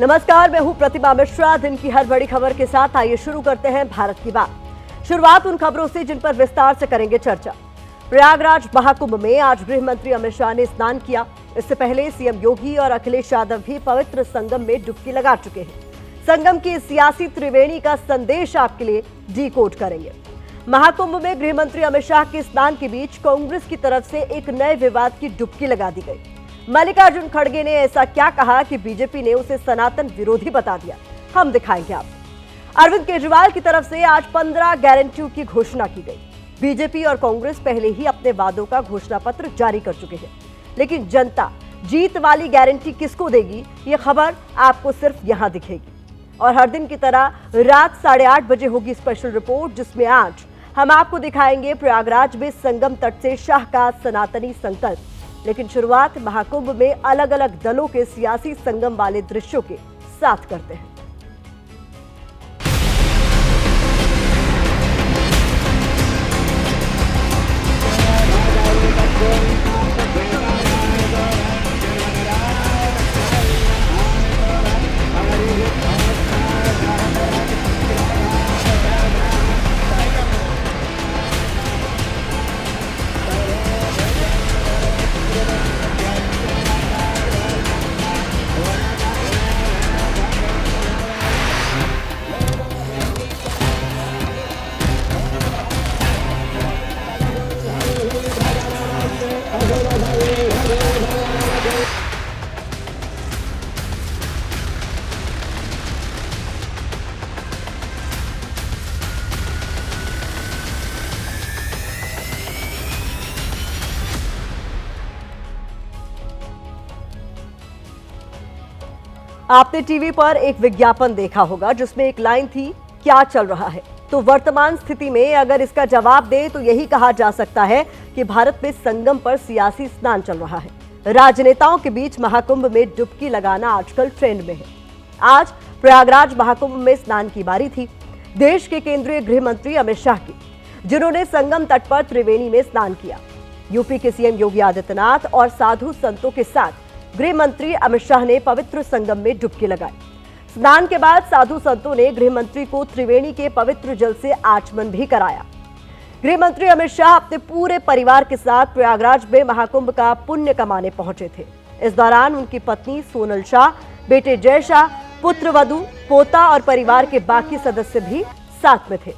नमस्कार, मैं हूं प्रतिमा मिश्रा। दिन की हर बड़ी खबर के साथ आइए शुरू करते हैं भारत की बात। शुरुआत उन खबरों से जिन पर विस्तार से करेंगे चर्चा। प्रयागराज महाकुंभ में आज गृह मंत्री अमित शाह ने स्नान किया। इससे पहले सीएम योगी और अखिलेश यादव भी पवित्र संगम में डुबकी लगा चुके हैं। संगम की सियासी त्रिवेणी का संदेश आपके लिए डिकोड करेंगे। महाकुंभ में गृह मंत्री अमित शाह के स्नान के बीच कांग्रेस की तरफ से एक नए विवाद की डुबकी लगा दी गई। मल्लिकार्जुन खड़गे ने ऐसा क्या कहा कि बीजेपी ने उसे सनातन विरोधी बता दिया, हम दिखाएंगे आपको। अरविंद केजरीवाल की तरफ से आज 15 गारंटियों की घोषणा की गई। बीजेपी और कांग्रेस पहले ही अपने वादों का घोषणा पत्र जारी कर चुके हैं, लेकिन जनता जीत वाली गारंटी किसको देगी, ये खबर आपको सिर्फ यहां दिखेगी। और हर दिन की तरह रात 8:30 बजे होगी स्पेशल रिपोर्ट, जिसमें आज हम आपको दिखाएंगे प्रयागराज में संगम तट से शाह का सनातनी संकल्प। लेकिन शुरुआत महाकुंभ में अलग अलग दलों के सियासी संगम वाले दृश्यों के साथ करते हैं। आपने टीवी पर एक विज्ञापन देखा होगा जिसमें एक लाइन थी, क्या चल रहा है। तो वर्तमान स्थिति में अगर इसका जवाब दे तो यही कहा जा सकता है कि भारत में संगम पर सियासी स्नान चल रहा है। राजनेताओं के बीच महाकुंभ में डुबकी लगाना आजकल ट्रेंड में है। आज प्रयागराज महाकुंभ में स्नान की बारी थी देश के केंद्रीय गृह मंत्री अमित शाह की, जिन्होंने संगम तट पर त्रिवेणी में स्नान किया। यूपी के सीएम योगी आदित्यनाथ और साधु संतों के साथ गृह मंत्री अमित शाह ने पवित्र संगम में डुबकी लगाई। स्नान के बाद साधु संतों ने गृह मंत्री को त्रिवेणी के पवित्र जल से आचमन भी कराया। गृह मंत्री अमित शाह अपने पूरे परिवार के साथ प्रयागराज में महाकुंभ का पुण्य कमाने पहुंचे थे। इस दौरान उनकी पत्नी सोनल शाह, बेटे जय शाह, पुत्र वधू, पोता और परिवार के बाकी सदस्य भी साथ में थे।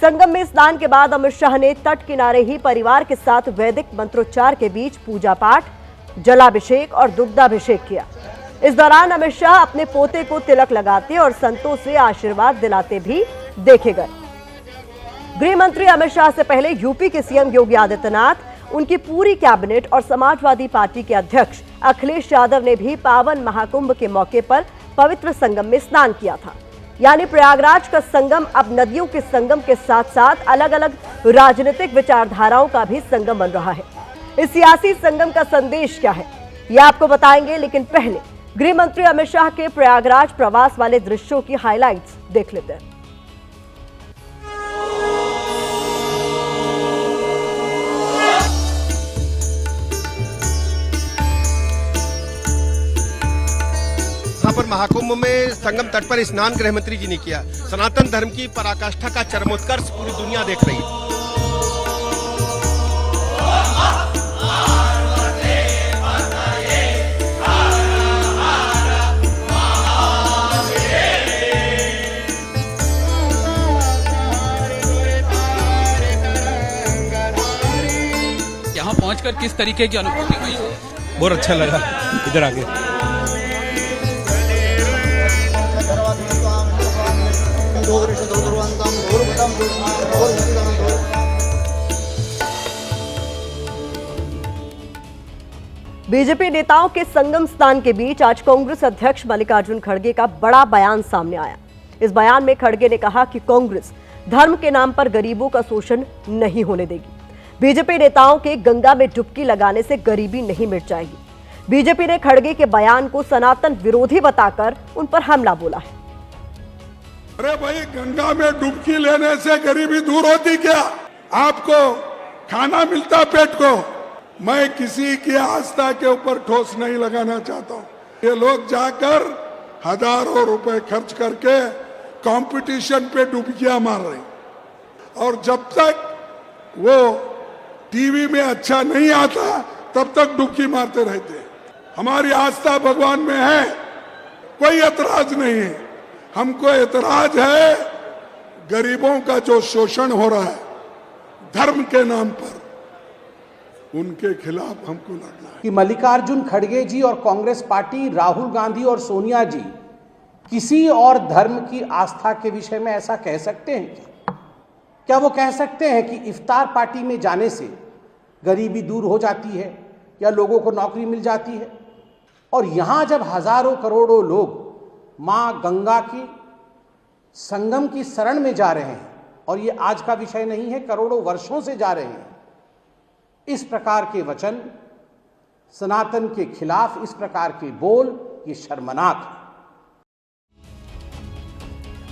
संगम में स्नान के बाद अमित शाह ने तट किनारे ही परिवार के साथ वैदिक मंत्रोच्चार के बीच पूजा पाठ, जलाभिषेक और दुग्धाभिषेक किया। इस दौरान अमित शाह अपने पोते को तिलक लगाते और संतों से आशीर्वाद दिलाते भी देखे गए। गृह मंत्री अमित शाह से पहले यूपी के सीएम योगी आदित्यनाथ, उनकी पूरी कैबिनेट और समाजवादी पार्टी के अध्यक्ष अखिलेश यादव ने भी पावन महाकुंभ के मौके पर पवित्र संगम में स्नान किया था। यानी प्रयागराज का संगम अब नदियों के संगम के साथ साथ अलग अलग राजनीतिक विचारधाराओं का भी संगम बन रहा है। इस सियासी संगम का संदेश क्या है, यह आपको बताएंगे, लेकिन पहले गृह मंत्री अमित शाह के प्रयागराज प्रवास वाले दृश्यों की हाइलाइट्स देख लेते हैं। यहाँ पर महाकुंभ में संगम तट पर स्नान गृह मंत्री जी ने किया। सनातन धर्म की पराकाष्ठा का चरमोत्कर्ष पूरी दुनिया देख रही है। यहाँ पहुंचकर किस तरीके की अनुभूति हुई? बहुत अच्छा लगा इधर आके। बीजेपी नेताओं के संगम स्नान के बीच आज कांग्रेस अध्यक्ष मल्लिकार्जुन खड़गे का बड़ा बयान सामने आया। इस बयान में खड़गे ने कहा कि कांग्रेस धर्म के नाम पर गरीबों का शोषण नहीं होने देगी। बीजेपी नेताओं के गंगा में डुबकी लगाने से गरीबी नहीं मिट जाएगी। बीजेपी ने खड़गे के बयान को सनातन विरोधी बताकर उन पर हमला बोला है। अरे भाई, गंगा में डुबकी लेने से गरीबी दूर होती क्या? आपको खाना मिलता पेट को। मैं किसी की आस्था के ऊपर ठोस नहीं लगाना चाहता हूँ। ये लोग जाकर हजारों रुपए खर्च करके कंपटीशन पे डुबकियां मार रही, और जब तक वो टीवी में अच्छा नहीं आता तब तक डुबकी मारते रहते हैं। हमारी आस्था भगवान में है, कोई एतराज नहीं है। हमको एतराज है गरीबों का जो शोषण हो रहा है धर्म के नाम पर, उनके खिलाफ हमको लड़ना है। कि मल्लिकार्जुन खड़गे जी और कांग्रेस पार्टी, राहुल गांधी और सोनिया जी किसी और धर्म की आस्था के विषय में ऐसा कह सकते हैं क्या वो कह सकते हैं कि इफ्तार पार्टी में जाने से गरीबी दूर हो जाती है या लोगों को नौकरी मिल जाती है? और यहां जब हजारों करोड़ों लोग मां गंगा की संगम की शरण में जा रहे हैं, और ये आज का विषय नहीं है, करोड़ों वर्षों से जा रहे हैं, इस प्रकार के वचन, सनातन के खिलाफ इस प्रकार के बोल, ये शर्मनाक है।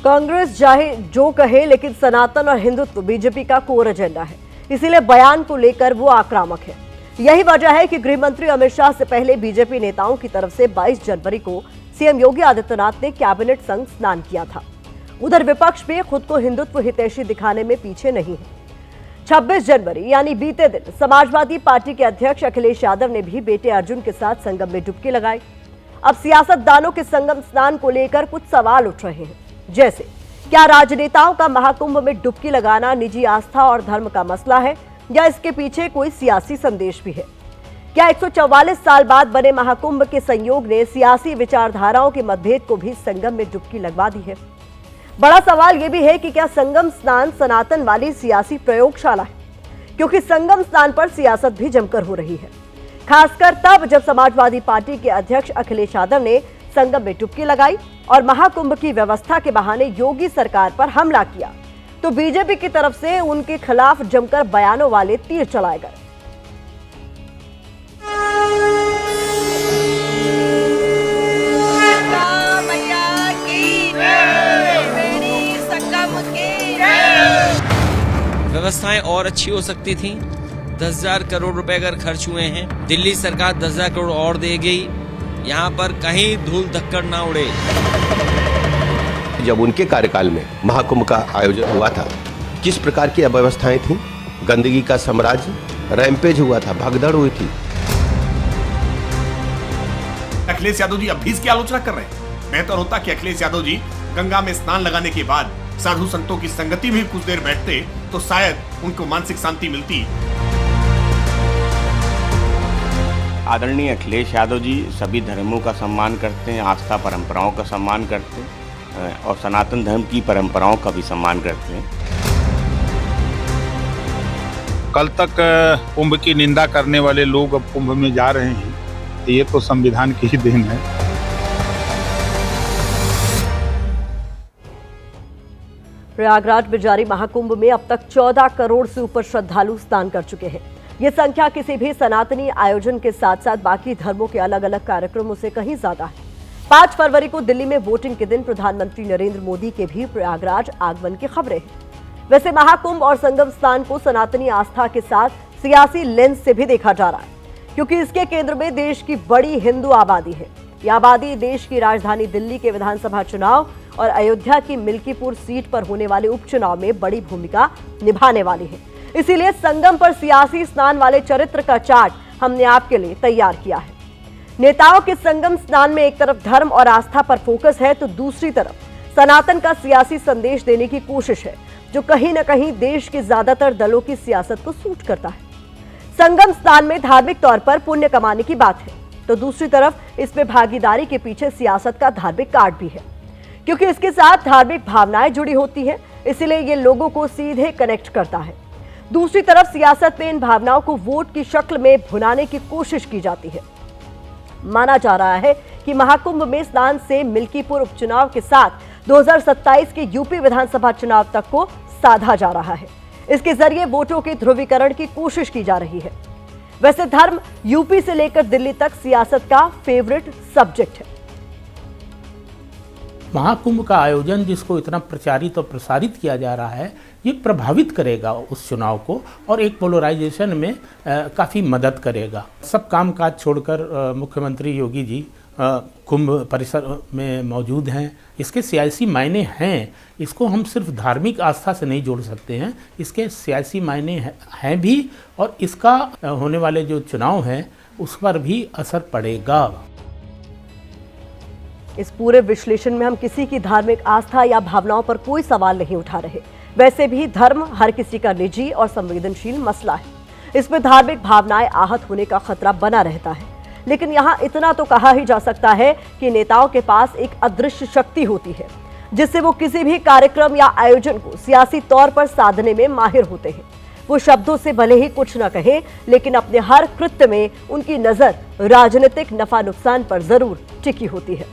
कांग्रेस चाहे जो कहे, लेकिन सनातन और हिंदुत्व बीजेपी का कोर एजेंडा है, इसीलिए बयान को लेकर वो आक्रामक है। यही वजह है कि गृह मंत्री अमित शाह से पहले बीजेपी नेताओं की तरफ से 22 जनवरी को सीएम योगी आदित्यनाथ ने कैबिनेट संग स्नान किया था। उधर विपक्ष भी खुद को हिंदुत्व हितैषी दिखाने में पीछे नहीं है। 26 जनवरी यानी बीते दिन समाजवादी पार्टी के अध्यक्ष अखिलेश यादव ने भी बेटे अर्जुन के साथ संगम में डुबकी लगाई। अब सियासतदानों के संगम स्नान को लेकर कुछ सवाल उठ रहे हैं, जैसे क्या राजनेताओं का महाकुंभ में डुबकी लगाना निजी आस्था और धर्म का मसला है, या इसके पीछे कोई सियासी संदेश भी है? क्या 144 साल बाद बने महाकुंभ के संयोग ने सियासी विचारधाराओं के मतभेद को भी संगम में डुबकी लगवा दी है? बड़ा सवाल यह भी है कि क्या संगम स्नान सनातन वाली सियासी प्रयोगशाला है, क्योंकि संगम स्नान पर सियासत भी जमकर हो रही है, खासकर तब जब समाजवादी पार्टी के अध्यक्ष अखिलेश यादव ने संगम में डुबकी लगाई और महाकुंभ की व्यवस्था के बहाने योगी सरकार पर हमला किया, तो बीजेपी की तरफ से उनके खिलाफ जमकर बयानों वाले तीर चलाए गए। व्यवस्थाएं और अच्छी हो सकती थी। 10,000 करोड़ रुपए अगर खर्च हुए हैं, दिल्ली सरकार 10,000 करोड़ और दे गई, यहाँ पर कहीं धूल धक्कड़ ना उड़े। जब उनके कार्यकाल में महाकुंभ का आयोजन हुआ था, किस प्रकार की अव्यवस्थाएं थी, गंदगी का साम्राज्य, रैंपेज हुआ था, भगदड़ हुई थी। अखिलेश यादव जी अब भी इसकी आलोचना कर रहे हैं। बेहतर होता कि अखिलेश यादव जी गंगा में स्नान लगाने के बाद साधु संतों की संगति में कुछ देर बैठते तो शायद उनको मानसिक शांति मिलती। आदरणीय अखिलेश यादव जी सभी धर्मों का सम्मान करते हैं, आस्था परंपराओं का सम्मान करते हैं और सनातन धर्म की परंपराओं का भी सम्मान करते हैं। कल तक कुंभ की निंदा करने वाले लोग अब कुंभ में जा रहे हैं, तो ये तो संविधान की ही देन है। प्रयागराज में जारी महाकुंभ में अब तक 14 करोड़ से ऊपर श्रद्धालु स्नान कर चुके हैं। ये संख्या किसी भी सनातनी आयोजन के साथ साथ बाकी धर्मों के अलग अलग कार्यक्रमों से कहीं ज्यादा है। 5 फरवरी को दिल्ली में वोटिंग के दिन प्रधानमंत्री नरेंद्र मोदी के भी प्रयागराज आगमन की खबरें हैं। वैसे महाकुंभ और संगम स्नान को सनातनी आस्था के साथ सियासी लेंस से भी देखा जा रहा है, क्योंकि इसके केंद्र में देश की बड़ी हिंदू आबादी है। यह आबादी देश की राजधानी दिल्ली के विधानसभा चुनाव और अयोध्या की मिल्कीपुर सीट पर होने वाले उपचुनाव में बड़ी भूमिका निभाने वाली है। इसीलिए संगम पर सियासी स्नान वाले चरित्र का चार्ट हमने आपके लिए तैयार किया है। नेताओं के संगम स्नान में एक तरफ धर्म और आस्था पर फोकस है, तो दूसरी तरफ सनातन का सियासी संदेश देने की कोशिश है, जो कहीं न कहीं देश के ज्यादातर दलों की सियासत को सूट करता है। संगम स्नान में धार्मिक तौर पर पुण्य कमाने की बात है, तो दूसरी तरफ इसमें भागीदारी के पीछे सियासत का धार्मिक कार्ड भी है, क्योंकि इसके साथ धार्मिक भावनाएं जुड़ी होती हैं, इसलिए ये लोगों को सीधे कनेक्ट करता है। दूसरी तरफ सियासत में इन भावनाओं को वोट की शक्ल में भुनाने की कोशिश की जाती है। माना जा रहा है कि महाकुंभ में स्नान से मिल्कीपुर उपचुनाव के साथ 2027 के यूपी विधानसभा चुनाव तक को साधा जा रहा है। इसके जरिए वोटों के ध्रुवीकरण की कोशिश की जा रही है। वैसे धर्म यूपी से लेकर दिल्ली तक सियासत का फेवरेट सब्जेक्ट है। महाकुंभ का आयोजन जिसको इतना प्रचारित और प्रसारित किया जा रहा है, ये प्रभावित करेगा उस चुनाव को और एक पोलराइजेशन में काफ़ी मदद करेगा। सब कामकाज छोड़कर मुख्यमंत्री योगी जी कुंभ परिसर में मौजूद हैं, इसके सियासी मायने हैं। इसको हम सिर्फ धार्मिक आस्था से नहीं जोड़ सकते हैं, इसके सियासी मायने हैं भी, और इसका होने वाले जो चुनाव हैं उस पर भी असर पड़ेगा। इस पूरे विश्लेषण में हम किसी की धार्मिक आस्था या भावनाओं पर कोई सवाल नहीं उठा रहे। वैसे भी धर्म हर किसी का निजी और संवेदनशील मसला है, इसमें धार्मिक भावनाएं आहत होने का खतरा बना रहता है। लेकिन यहाँ इतना तो कहा ही जा सकता है कि नेताओं के पास एक अदृश्य शक्ति होती है, जिससे वो किसी भी कार्यक्रम या आयोजन को सियासी तौर पर साधने में माहिर होते हैं। वो शब्दों से भले ही कुछ न कहें, लेकिन अपने हर कृत्य में उनकी नजर राजनीतिक नफा नुकसान पर जरूर टिकी होती है।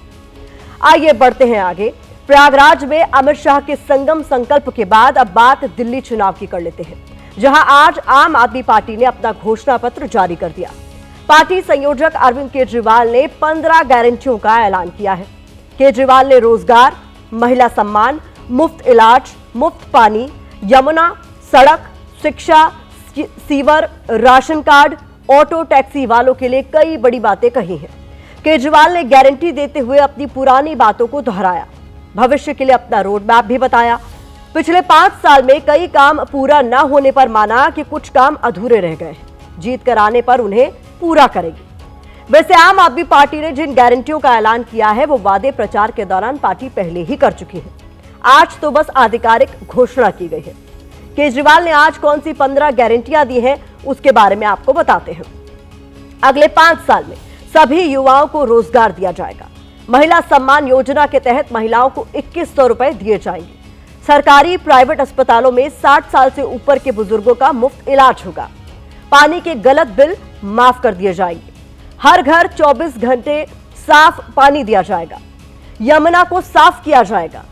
आइए बढ़ते हैं आगे। प्रयागराज में अमित शाह के संगम संकल्प के बाद अब बात दिल्ली चुनाव की कर लेते हैं, जहां आज आम आदमी पार्टी ने अपना घोषणा पत्र जारी कर दिया। पार्टी संयोजक अरविंद केजरीवाल ने 15 गारंटियों का ऐलान किया है। केजरीवाल ने रोजगार, महिला सम्मान, मुफ्त इलाज, मुफ्त पानी, यमुना, सड़क, शिक्षा, sewer, ration card, auto taxi वालों के लिए कई बड़ी बातें कही हैं। केजरीवाल ने गारंटी देते हुए अपनी पुरानी बातों को दोहराया, भविष्य के लिए अपना रोड मैप भी बताया। पिछले 5 साल में कई काम पूरा न होने पर माना कि कुछ काम अधूरे रह गए हैं, जीत कर आने पर उन्हें पूरा करेगी। वैसे आम आदमी पार्टी ने जिन गारंटियों का ऐलान किया है वो वादे प्रचार के दौरान पार्टी पहले ही कर चुकी है। आज तो बस आधिकारिक घोषणा की गई है। केजरीवाल ने आज कौन सी 15 गारंटियां दी हैं उसके बारे में आपको बताते हैं। अगले 5 साल में सभी युवाओं को रोजगार दिया जाएगा। महिला सम्मान योजना के तहत महिलाओं को 2100 रुपए दिए जाएंगे। सरकारी प्राइवेट अस्पतालों में 60 साल से ऊपर के बुजुर्गों का मुफ्त इलाज होगा। पानी के गलत बिल माफ कर दिए जाएंगे। हर घर 24 घंटे साफ पानी दिया जाएगा। यमुना को साफ किया जाएगा।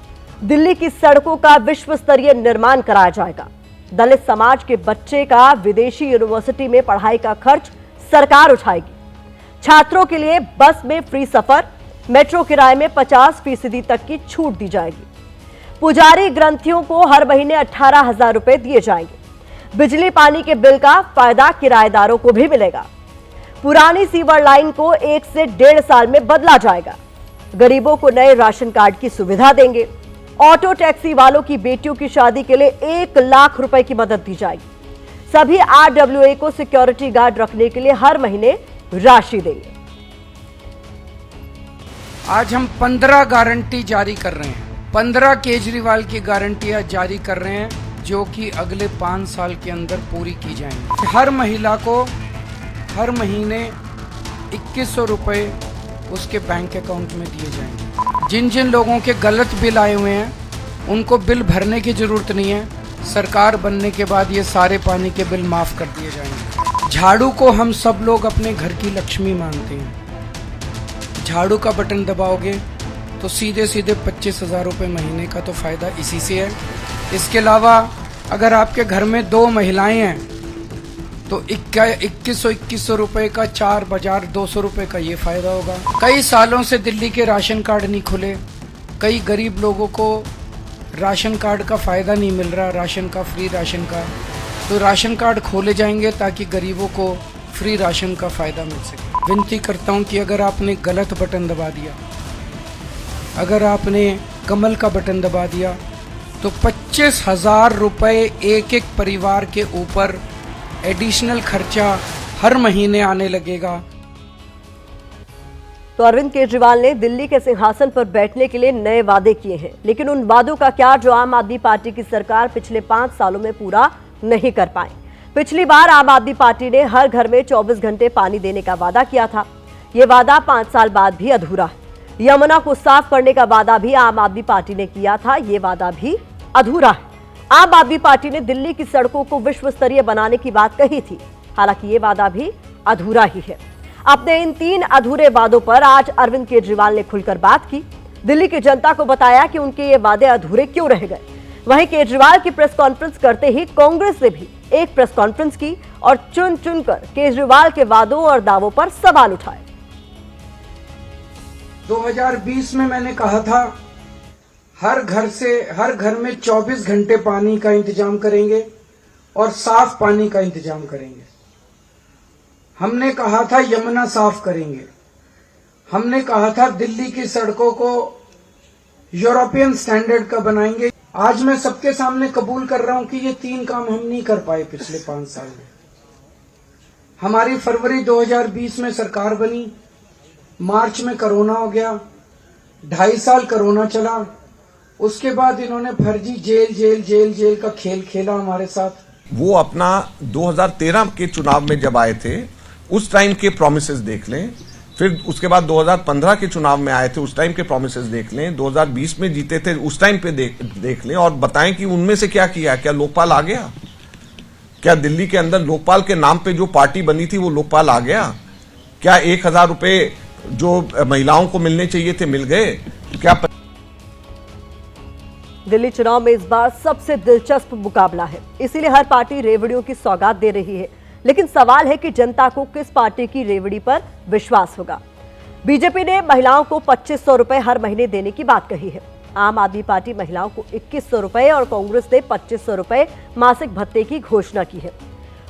दिल्ली की सड़कों का विश्व स्तरीय निर्माण कराया जाएगा। दलित समाज के बच्चे का विदेशी यूनिवर्सिटी में पढ़ाई का खर्च सरकार उठाएगी। छात्रों के लिए बस में फ्री सफर, मेट्रो किराए में 50% तक की छूट दी जाएगी। पुजारी ग्रंथियों को हर महीने 18,000 रुपए दिए जाएंगे। बिजली पानी के बिल का फायदा किराएदारों को भी मिलेगा। पुरानी सीवर लाइन को 1 से 1.5 साल में बदला जाएगा। गरीबों को नए राशन कार्ड की सुविधा देंगे। ऑटो टैक्सी वालों की बेटियों की शादी के लिए 1 लाख रुपए की मदद दी जाएगी। सभी RWA को सिक्योरिटी गार्ड रखने के लिए हर महीने राशि देंगे। आज हम 15 गारंटी जारी कर रहे हैं। 15 केजरीवाल की गारंटियां जारी कर रहे हैं, जो कि अगले 5 साल के अंदर पूरी की जाएंगी। हर महिला को हर महीने 2100 रुपए उसके बैंक अकाउंट में दिए जाएंगे। जिन जिन लोगों के गलत बिल आए हुए हैं उनको बिल भरने की जरूरत नहीं है। सरकार बनने के बाद ये सारे पानी के बिल माफ कर दिए जाएंगे। झाड़ू को हम सब लोग अपने घर की लक्ष्मी मानते हैं। झाड़ू का बटन दबाओगे तो सीधे सीधे 25,000 रुपये महीने का तो फायदा इसी से है। इसके अलावा अगर आपके घर में 2 महिलाएं हैं तो 2100 रुपये का 4 बाजार 200 रुपये का ये फायदा होगा। कई सालों से दिल्ली के राशन कार्ड नहीं खुले। कई गरीब लोगों को राशन कार्ड का फायदा नहीं मिल रहा, राशन का, फ्री राशन का। तो राशन कार्ड खोले जाएंगे ताकि गरीबों को फ्री राशन का फायदा मिल सके। विनती करता हूँ कि अगर आपने गलत बटन दबा दिया, अगर आपने कमल का बटन दबा दिया, तो 25,000 रुपये एक एक परिवार के ऊपर एडिशनल खर्चा हर महीने आने लगेगा। तो अरविंद केजरीवाल ने दिल्ली के सिंहासन पर बैठने के लिए नए वादे किए हैं, लेकिन उन वादों का क्या जो आम आदमी पार्टी की सरकार पिछले 5 सालों में पूरा नहीं कर पाई। पिछली बार आम आदमी पार्टी ने हर घर में 24 घंटे पानी देने का वादा किया था। ये वादा 5 साल बाद भी अधूरा है। यमुना को साफ करने का वादा भी आम आदमी पार्टी ने किया था, ये वादा भी अधूरा है। आम आदमी पार्टी ने दिल्ली की सड़कों को विश्व स्तरीय बनाने की बात कही थी, हालांकि ये वादा भी अधूरा ही है। अपने इन 3 अधूरे वादों पर आज अरविंद केजरीवाल ने खुलकर बात की। दिल्ली की जनता को बताया कि उनके ये वादे अधूरे क्यों रह गए। वहीं केजरीवाल की प्रेस कॉन्फ्रेंस करते ही कांग्रेस ने भी एक प्रेस कॉन्फ्रेंस की और चुन चुनकर केजरीवाल के वादों और दावों पर सवाल उठाए। 2020 में मैंने कहा था हर घर में 24 घंटे पानी का इंतजाम करेंगे और साफ पानी का इंतजाम करेंगे। हमने कहा था यमुना साफ करेंगे। हमने कहा था दिल्ली की सड़कों को यूरोपियन स्टैंडर्ड का बनाएंगे। आज मैं सबके सामने कबूल कर रहा हूं कि ये 3 काम हम नहीं कर पाए पिछले 5 साल में। हमारी फरवरी 2020 में सरकार बनी, मार्च में कोरोना हो गया, 2.5 साल कोरोना चला, उसके बाद इन्होंने फर्जी जेल का खेल खेला हमारे साथ। वो अपना 2013 के चुनाव में जब आए थे उस टाइम के प्रोमिसेस देख लें, फिर उसके बाद 2015 के चुनाव में आए थे उस टाइम के प्रोमिसेस देख लें, 2020 में जीते थे उस टाइम पे देख लें और बताएं कि उनमें से क्या किया। क्या लोकपाल आ गया? क्या दिल्ली के अंदर लोकपाल के नाम पे जो पार्टी बनी थी वो लोकपाल आ गया? क्या 1000 रुपए जो महिलाओं को मिलने चाहिए थे मिल गए? क्या दिल्ली चुनाव में इस बार सबसे दिलचस्प मुकाबला है, इसीलिए हर पार्टी रेवड़ियों की सौगात दे रही है। लेकिन सवाल है कि जनता को किस पार्टी की रेवड़ी पर विश्वास होगा। बीजेपी ने महिलाओं को 2500 रुपए हर महीने देने की बात कही है। आम आदमी पार्टी महिलाओं को 2100 रुपए और कांग्रेस ने 2500 रुपए मासिक भत्ते की घोषणा की है।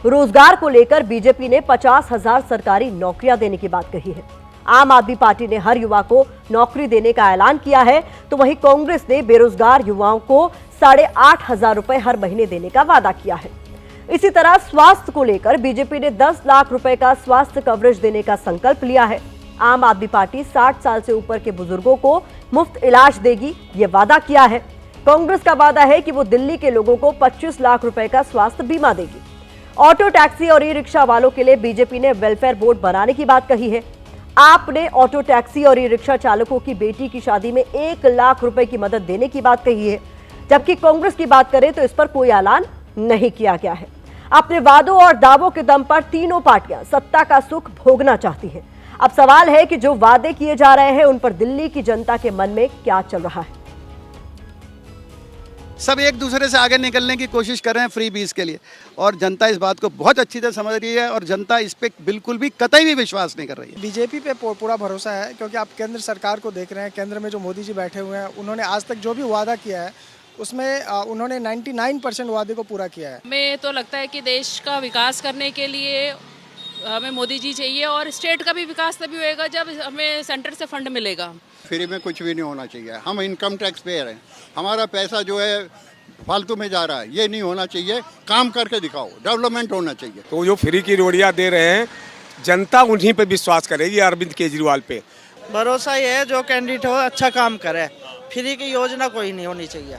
रोजगार को लेकर बीजेपी ने 50,000 सरकारी नौकरियां देने की बात कही है। आम आदमी पार्टी ने हर युवा को नौकरी देने का ऐलान किया है, तो वहीं कांग्रेस ने बेरोजगार युवाओं को 8,500 रुपए हर महीने देने का वादा किया है। इसी तरह स्वास्थ्य को लेकर बीजेपी ने 10 लाख रुपए का स्वास्थ्य कवरेज देने का संकल्प लिया है। आम आदमी पार्टी 60 साल से ऊपर के बुजुर्गों को मुफ्त इलाज देगी, ये वादा किया है। कांग्रेस का वादा है कि वो दिल्ली के लोगों को 25 लाख रुपए का स्वास्थ्य बीमा देगी। ऑटो टैक्सी और ई रिक्शा वालों के लिए बीजेपी ने वेलफेयर बोर्ड बनाने की बात कही है। आपने ऑटो टैक्सी और ई रिक्शा चालकों की बेटी की शादी में 1 लाख रुपए की मदद देने की बात कही है, जबकि कांग्रेस की बात करें तो इस पर कोई ऐलान नहीं किया गया है। अपने वादों और दावों के दम पर तीनों पार्टियां सत्ता का सुख भोगना चाहती हैं। अब सवाल है कि जो वादे किए जा रहे हैं उन पर दिल्ली की जनता के मन में क्या चल रहा है। सब एक दूसरे से आगे निकलने की कोशिश कर रहे हैं फ्री बीज के लिए, और जनता इस बात को बहुत अच्छी तरह समझ रही है और जनता इस पे बिल्कुल भी कतई भी विश्वास नहीं कर रही है। बीजेपी पे पूरा भरोसा है, क्योंकि आप केंद्र सरकार को देख रहे हैं। केंद्र में जो मोदी जी बैठे हुए हैं, उन्होंने आज तक जो भी वादा किया है उसमें उन्होंने 99% वादे को पूरा किया है। हमें तो लगता है कि देश का विकास करने के लिए हमें मोदी जी चाहिए, और स्टेट का भी विकास तभी होएगा जब हमें सेंटर से फंड मिलेगा। फ्री में कुछ भी नहीं होना चाहिए। हम इनकम टैक्स पेयर हैं, हमारा पैसा जो है फालतू में जा रहा है, ये नहीं होना चाहिए। काम करके दिखाओ, डेवलपमेंट होना चाहिए। तो जो फ्री की रोटियां दे रहे हैं, जनता उन्हीं पे विश्वास करेगी, अरविंद केजरीवाल पे। भरोसा ये है जो कैंडिडेट हो अच्छा काम करे, फ्री की योजना कोई नहीं होनी चाहिए।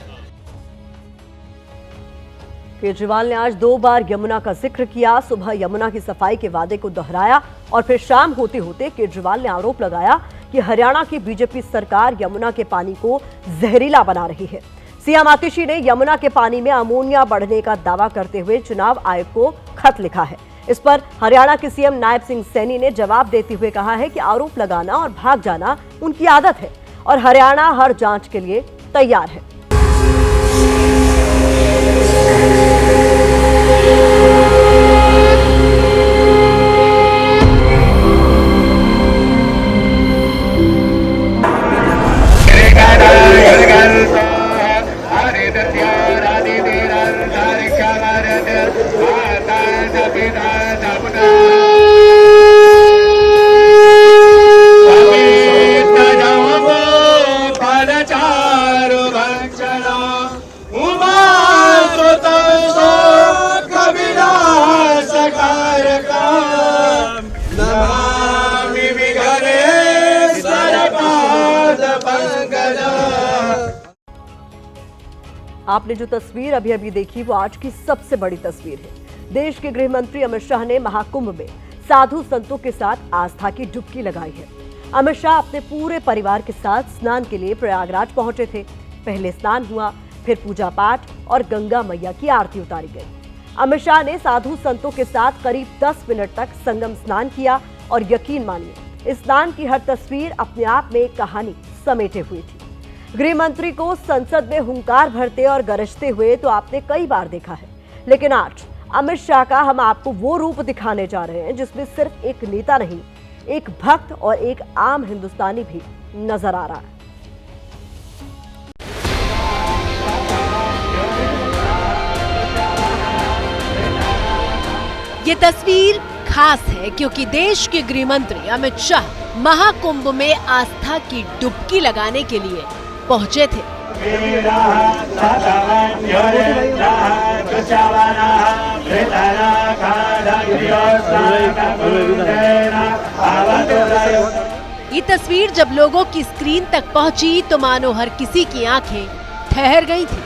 केजरीवाल ने आज 2 बार यमुना का जिक्र किया। सुबह यमुना की सफाई के वादे को दोहराया और फिर शाम होते होते केजरीवाल ने आरोप लगाया कि हरियाणा की बीजेपी सरकार यमुना के पानी को जहरीला बना रही है। सीएम आतिशी ने यमुना के पानी में अमोनिया बढ़ने का दावा करते हुए चुनाव आयोग को खत लिखा है। इस पर हरियाणा के सीएम नायब सिंह सैनी ने जवाब देते हुए कहा है कि आरोप लगाना और भाग जाना उनकी आदत है और हरियाणा हर जांच के लिए तैयार है। आपने जो तस्वीर अभी अभी देखी वो आज की सबसे बड़ी तस्वीर है। देश के गृह मंत्री अमित शाह ने महाकुंभ में साधु संतों के साथ आस्था की डुबकी लगाई है। अमित शाह अपने पूरे परिवार के साथ स्नान के लिए प्रयागराज पहुंचे थे। पहले स्नान हुआ, फिर पूजा पाठ और गंगा मैया की आरती उतारी गई। अमित शाह ने साधु संतों के साथ करीब 10 मिनट तक संगम स्नान किया और यकीन मानिए, इस स्नान की हर तस्वीर अपने आप में एक कहानी समेटे हुई थी। गृह मंत्री को संसद में हुंकार भरते और गरजते हुए तो आपने कई बार देखा है, लेकिन आज अमित शाह का हम आपको वो रूप दिखाने जा रहे हैं जिसमें सिर्फ एक नेता नहीं, एक भक्त और एक आम हिंदुस्तानी भी नजर आ रहा है। ये तस्वीर खास है क्योंकि देश के गृह मंत्री अमित शाह महाकुंभ में आस्था की डुबकी लगाने के लिए पहुंचे थे। ये तस्वीर जब लोगों की स्क्रीन तक पहुंची तो मानो हर किसी की आंखें ठहर गई थी।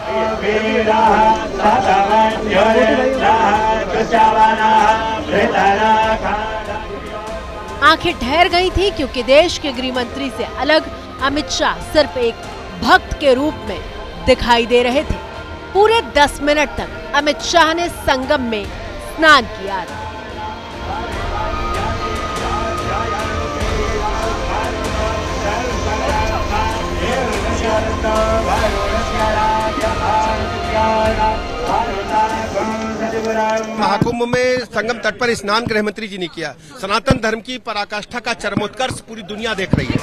आंखें ठहर गई थी क्योंकि देश के गृह मंत्री से अलग अमित शाह सिर्फ एक भक्त के रूप में दिखाई दे रहे थे। पूरे 10 मिनट तक अमित शाह ने संगम में स्नान किया। महाकुंभ में संगम तट पर स्नान गृह मंत्री जी ने किया। सनातन धर्म की पराकाष्ठा का चरमोत्कर्ष पूरी दुनिया देख रही है।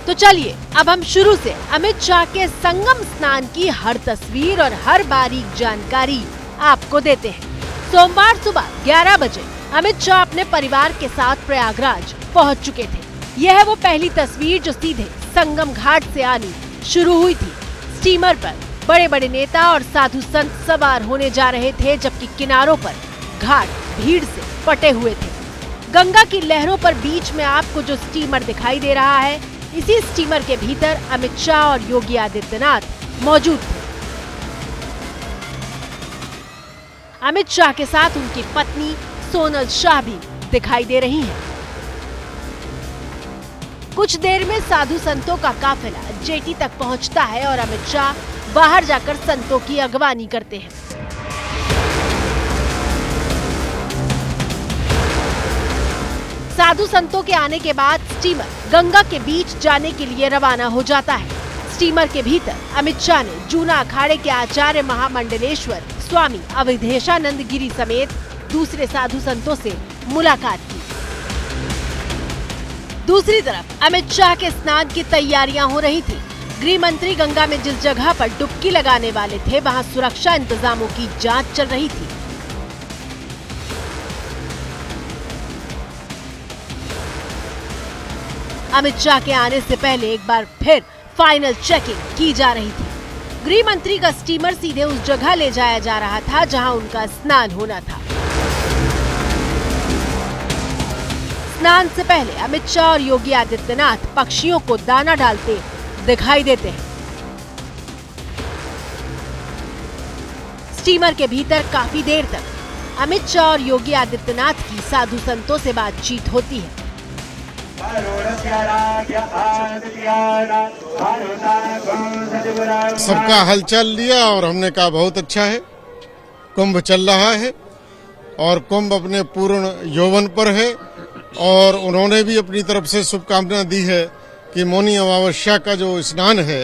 तो चलिए अब हम शुरू से अमित शाह के संगम स्नान की हर तस्वीर और हर बारीक जानकारी आपको देते हैं। सोमवार सुबह 11 बजे अमित शाह अपने परिवार के साथ प्रयागराज पहुंच चुके थे। यह है वो पहली तस्वीर जो सीधे संगम घाट से आनी शुरू हुई थी। स्टीमर पर बड़े बड़े नेता और साधु संत सवार होने जा रहे थे, जबकि किनारों पर घाट भीड़ से पटे हुए थे। गंगा की लहरों पर बीच में आपको जो स्टीमर दिखाई दे रहा है, इसी स्टीमर के भीतर अमित शाह और योगी आदित्यनाथ मौजूद थे। अमित शाह के साथ उनकी पत्नी सोनल शाह भी दिखाई दे रही हैं। कुछ देर में साधु संतों का काफिला जेटी तक पहुंचता है और अमित शाह बाहर जाकर संतों की अगवानी करते हैं। साधु संतों के आने के बाद स्टीमर गंगा के बीच जाने के लिए रवाना हो जाता है। स्टीमर के भीतर अमित शाह ने जूना अखाड़े के आचार्य महामंडलेश्वर स्वामी अवधेशानंद गिरी समेत दूसरे साधु संतों से मुलाकात की। दूसरी तरफ अमित शाह के स्नान की तैयारियां हो रही थी। गृह मंत्री गंगा में जिस जगह पर डुबकी लगाने वाले थे, वहां सुरक्षा इंतजामों की जांच चल रही थी। अमित शाह के आने से पहले एक बार फिर फाइनल चेकिंग की जा रही थी। गृह मंत्री का स्टीमर सीधे उस जगह ले जाया जा रहा था जहां उनका स्नान होना था। स्नान से पहले अमित शाह और योगी आदित्यनाथ पक्षियों को दाना डालते दिखाई देते हैं। स्टीमर के भीतर काफी देर तक अमित शाह और योगी आदित्यनाथ की साधु संतों से बातचीत होती है। सबका हलचल लिया और हमने कहा बहुत अच्छा है, कुंभ चल रहा है और कुंभ अपने पूर्ण यौवन पर है और उन्होंने भी अपनी तरफ से शुभकामना दी है कि मौनी अमावस्या का जो स्नान है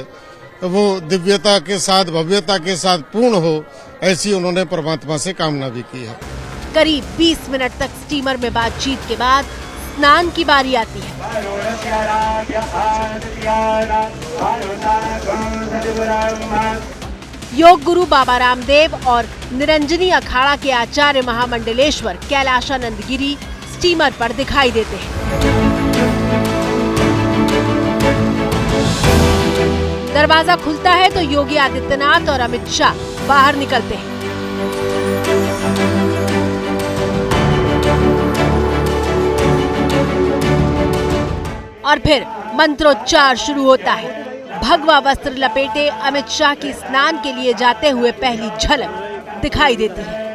वो दिव्यता के साथ भव्यता के साथ पूर्ण हो, ऐसी उन्होंने परमात्मा से कामना भी की है। करीब 20 मिनट तक स्टीमर में बातचीत के बाद स्नान की बारी आती है। योग गुरु बाबा रामदेव और निरंजनी अखाड़ा के आचार्य महामंडलेश्वर कैलाशानंद गिरी स्टीमर पर दिखाई देते हैं। दरवाजा खुलता है तो योगी आदित्यनाथ और अमित शाह बाहर निकलते हैं। और फिर मंत्रोच्चार शुरू होता है। भगवा वस्त्र लपेटे अमित शाह की स्नान के लिए जाते हुए पहली झलक दिखाई देती है।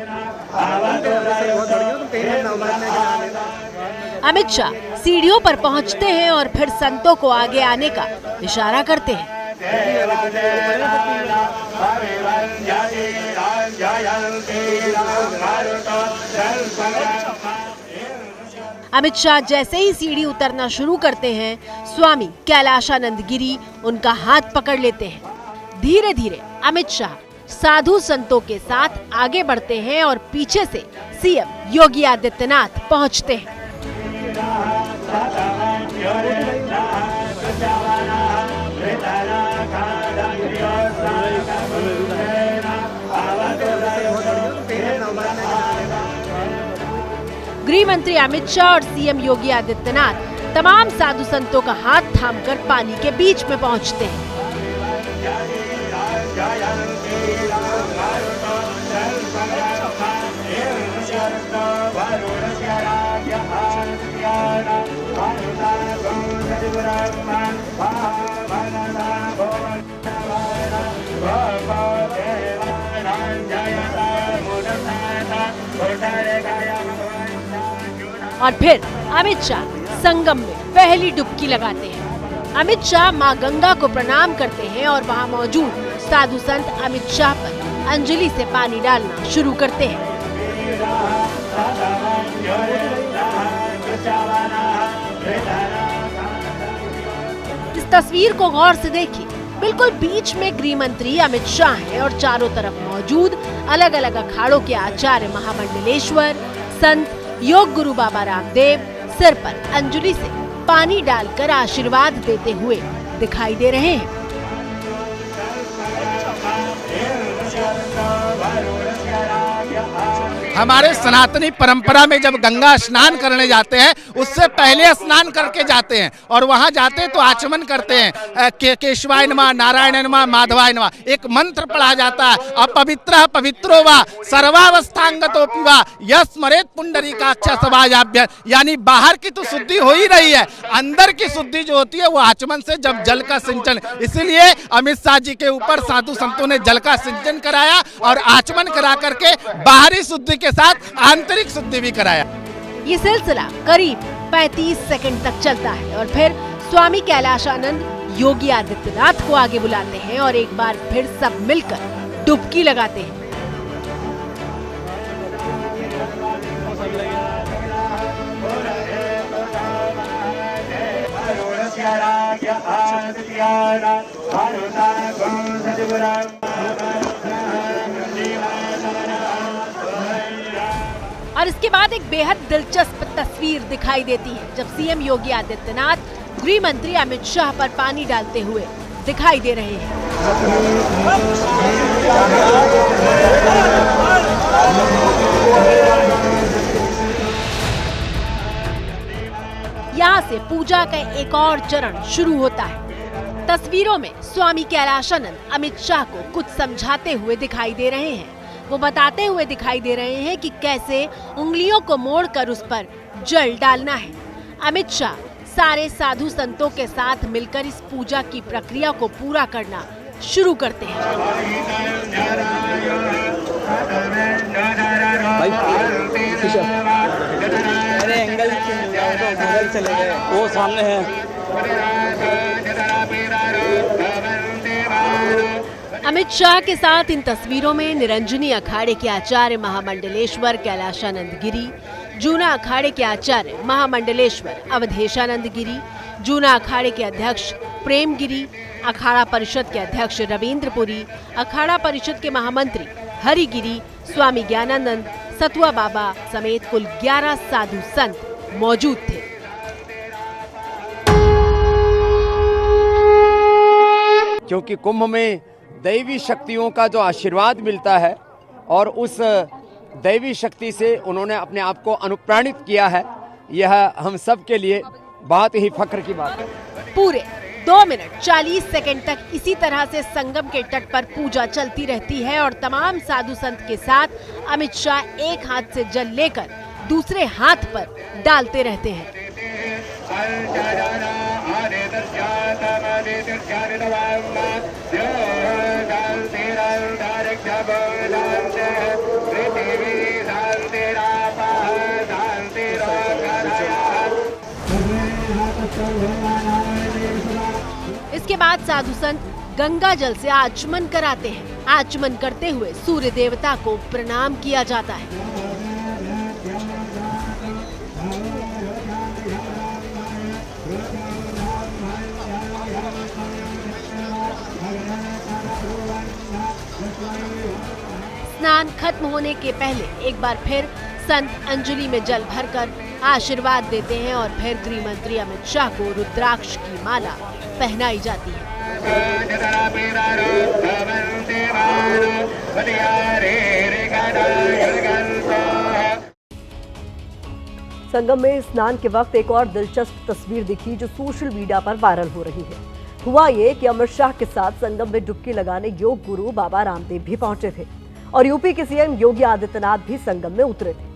अमित शाह सीढ़ियों पर पहुंचते हैं और फिर संतों को आगे आने का इशारा करते हैं। अमित शाह जैसे ही सीढ़ी उतरना शुरू करते हैं, स्वामी कैलाशानंद गिरी उनका हाथ पकड़ लेते हैं। धीरे धीरे अमित शाह साधु संतों के साथ आगे बढ़ते हैं और पीछे से सीएम योगी आदित्यनाथ पहुंचते हैं। गृह मंत्री अमित शाह और सीएम योगी आदित्यनाथ तमाम साधु संतों का हाथ थामकर पानी के बीच में पहुंचते हैं। और फिर अमित शाह संगम में पहली डुबकी लगाते हैं। अमित शाह मां गंगा को प्रणाम करते हैं और वहां मौजूद साधु संत अमित शाह पर अंजलि से पानी डालना शुरू करते हैं। इस तस्वीर को गौर से देखिए। बिल्कुल बीच में गृह मंत्री अमित शाह हैं और चारों तरफ मौजूद अलग अलग अखाड़ों के आचार्य महामंडलेश्वर, संत, योग गुरु बाबा रामदेव सिर पर अंजलि से पानी डालकर आशीर्वाद देते हुए दिखाई दे रहे हैं। हमारे सनातनी परंपरा में जब गंगा स्नान करने जाते हैं उससे पहले स्नान करके जाते हैं और वहां जाते हैं तो आचमन करते हैं केशवाय नमः, नारायण नमः, माधवाय नमः, एक मंत्र पढ़ा जाता है। अपवित्रः पवित्रो वा सर्वावस्थांगतोऽपि वा यस्मरेत् पुंडरीकाक्षसभायाभ्य, यानी बाहर की तो शुद्धि हो ही रही है, अंदर की शुद्धि जो होती है वो आचमन से जब जल का सिंचन, इसीलिए अमित शाह जी के ऊपर साधु संतों ने जल का सिंचन कराया और आचमन करा करके बाहरी शुद्धि के साथ आंतरिक शुद्धि भी कराया। ये सिलसिला करीब 35 सेकंड तक चलता है और फिर स्वामी कैलाशानंद योगी आदित्यनाथ को आगे बुलाते हैं और एक बार फिर सब मिलकर डुबकी लगाते हैं। और इसके बाद एक बेहद दिलचस्प तस्वीर दिखाई देती है जब सीएम योगी आदित्यनाथ गृह मंत्री अमित शाह पर पानी डालते हुए दिखाई दे रहे हैं। यहाँ से पूजा का एक और चरण शुरू होता है। तस्वीरों में स्वामी कैलाशानंद अमित शाह को कुछ समझाते हुए दिखाई दे रहे हैं। वो बताते हुए दिखाई दे रहे हैं कि कैसे उंगलियों को मोड़कर उस पर जल डालना है। अमित शाह सारे साधु संतों के साथ मिलकर इस पूजा की प्रक्रिया को पूरा करना शुरू करते हैं। चले गए, वो सामने है। अमित शाह के साथ इन तस्वीरों में निरंजनी अखाड़े के आचार्य महामंडलेश्वर कैलाशानंद गिरी, जूना अखाड़े के आचार्य महामंडलेश्वर अवधेशानंद गिरी, जूना अखाड़े के अध्यक्ष प्रेम गिरी, अखाड़ा परिषद के अध्यक्ष रविंद्रपुरी, अखाड़ा परिषद के महामंत्री हरिगिरी, स्वामी ज्ञानानंद, सतुआ बाबा समेत कुल 11 साधु संत मौजूद थे। क्योंकि कुंभ में दैवी शक्तियों का जो आशीर्वाद मिलता है और उस दैवी शक्ति से उन्होंने अपने आप को अनुप्राणित किया है, यह हम सब के लिए बहुत ही फख्र की बात है। पूरे 2 मिनट 40 सेकंड तक इसी तरह से संगम के तट पर पूजा चलती रहती है और तमाम साधु संत के साथ अमित शाह एक हाथ से जल लेकर दूसरे हाथ पर डालते रहते हैं। इसके बाद साधु संत गंगा जल से आचमन कराते हैं। आचमन करते हुए सूर्य देवता को प्रणाम किया जाता है। स्नान खत्म होने के पहले एक बार फिर संत अंजलि में जल भरकर आशीर्वाद देते हैं और फिर गृह मंत्री अमित शाह को रुद्राक्ष की माला पहनाई जाती है। संगम में स्नान के वक्त एक और दिलचस्प तस्वीर दिखी जो सोशल मीडिया पर वायरल हो रही है। हुआ ये कि अमित शाह के साथ संगम में डुबकी लगाने योग गुरु बाबा रामदेव भी पहुंचे थे और यूपी के सीएम योगी आदित्यनाथ भी संगम में उतरे थे।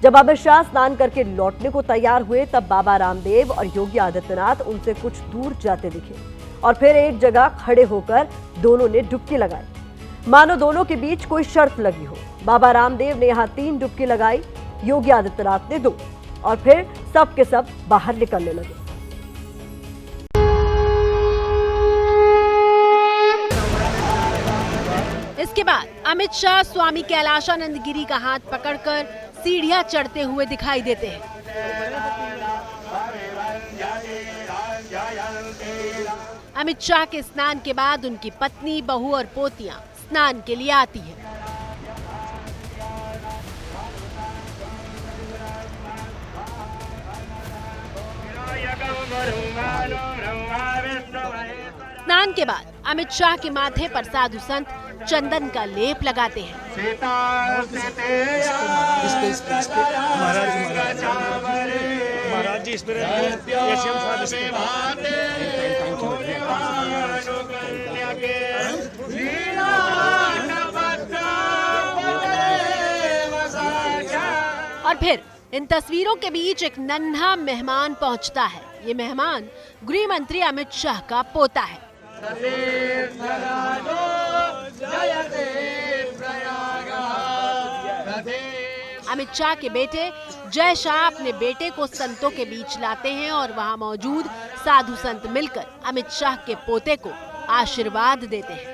जब अमित शाह स्नान करके लौटने को तैयार हुए तब बाबा रामदेव और योगी आदित्यनाथ उनसे कुछ दूर जाते दिखे और फिर एक जगह खड़े होकर दोनों ने डुबकी लगाई, मानो दोनों के बीच कोई शर्त लगी हो। बाबा रामदेव ने यहाँ 3 डुबकी लगाई, योगी आदित्यनाथ ने 2 और फिर सब के सब बाहर निकलने लगे। इसके बाद अमित शाह स्वामी कैलाशानंद गिरी का हाथ पकड़कर सीढ़ियां चढ़ते हुए दिखाई देते हैं। अमित शाह के स्नान के बाद उनकी पत्नी, बहू और पोतियां स्नान के लिए आती हैं। स्नान के बाद अमित शाह के माथे पर साधु संत चंदन का लेप लगाते हैं। महाराज जी और फिर इन तस्वीरों के बीच एक नन्हा मेहमान पहुंचता है। ये मेहमान गृह मंत्री अमित शाह का पोता है। अमित शाह के बेटे जय शाह अपने बेटे को संतों के बीच लाते हैं और वहां मौजूद साधु संत मिलकर अमित शाह के पोते को आशीर्वाद देते हैं।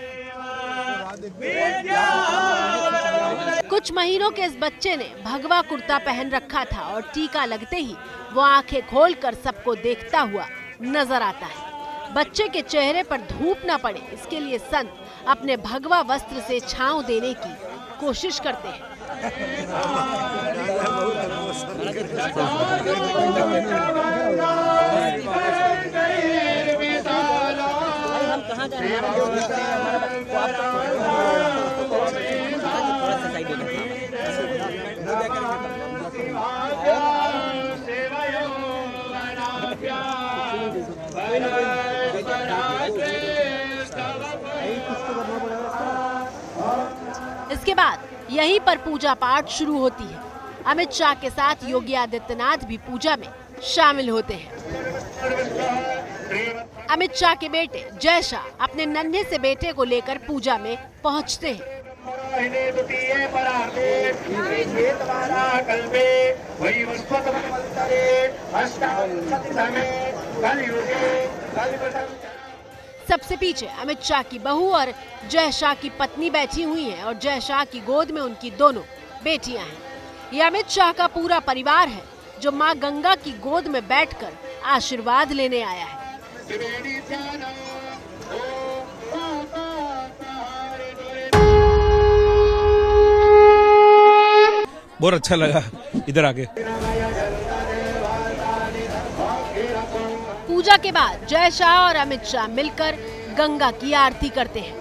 कुछ महीनों के इस बच्चे ने भगवा कुर्ता पहन रखा था और टीका लगते ही वो आंखें खोलकर सबको देखता हुआ नजर आता है। बच्चे के चेहरे पर धूप न पड़े इसके लिए संत अपने भगवा वस्त्र से छांव देने की कोशिश करते हैं। इसके बाद यहीं पर पूजा पाठ शुरू होती है। अमित शाह के साथ योगी आदित्यनाथ भी पूजा में शामिल होते हैं। अमित शाह के बेटे जय शाह अपने नन्हे से बेटे को लेकर पूजा में पहुंचते हैं। सबसे पीछे अमित शाह की बहू और जय शाह की पत्नी बैठी हुई हैं और जय शाह की गोद में उनकी दोनों बेटियां हैं। ये अमित शाह का पूरा परिवार है जो मां गंगा की गोद में बैठकर आशीर्वाद लेने आया है। बहुत अच्छा लगा इधर आके। पूजा के बाद जय शाह और अमित शाह मिलकर गंगा की आरती करते हैं।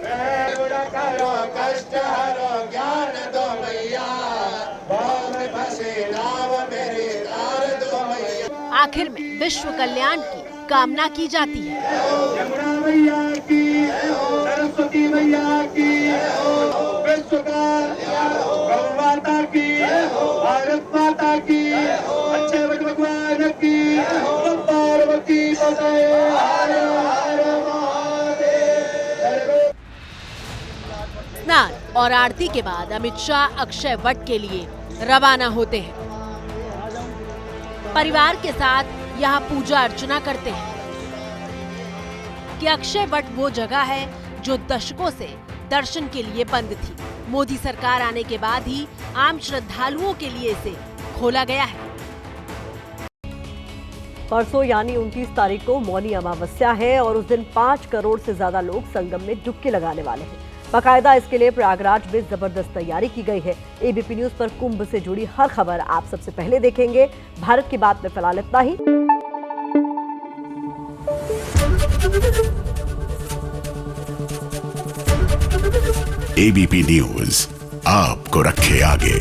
आखिर में विश्व कल्याण की कामना की जाती है। भारत माता की, अच्छे भगवान की, पार्वती स्नान और आरती के बाद अमित शाह अक्षय वट के लिए रवाना होते हैं। परिवार के साथ यहाँ पूजा अर्चना करते हैं कि अक्षय वट वो जगह है जो दशकों से दर्शन के लिए बंद थी। मोदी सरकार आने के बाद ही आम श्रद्धालुओं के लिए इसे खोला गया है। परसों यानी 29 तारीख को मौनी अमावस्या है और उस दिन 5 करोड़ से ज्यादा लोग संगम में डुबकी लगाने वाले हैं। बाकायदा इसके लिए प्रयागराज में जबरदस्त तैयारी की गई है। एबीपी न्यूज पर कुंभ से जुड़ी हर खबर आप सबसे पहले देखेंगे। भारत की बात में फिलहाल इतना ही। एबीपी न्यूज आपको रखे आगे।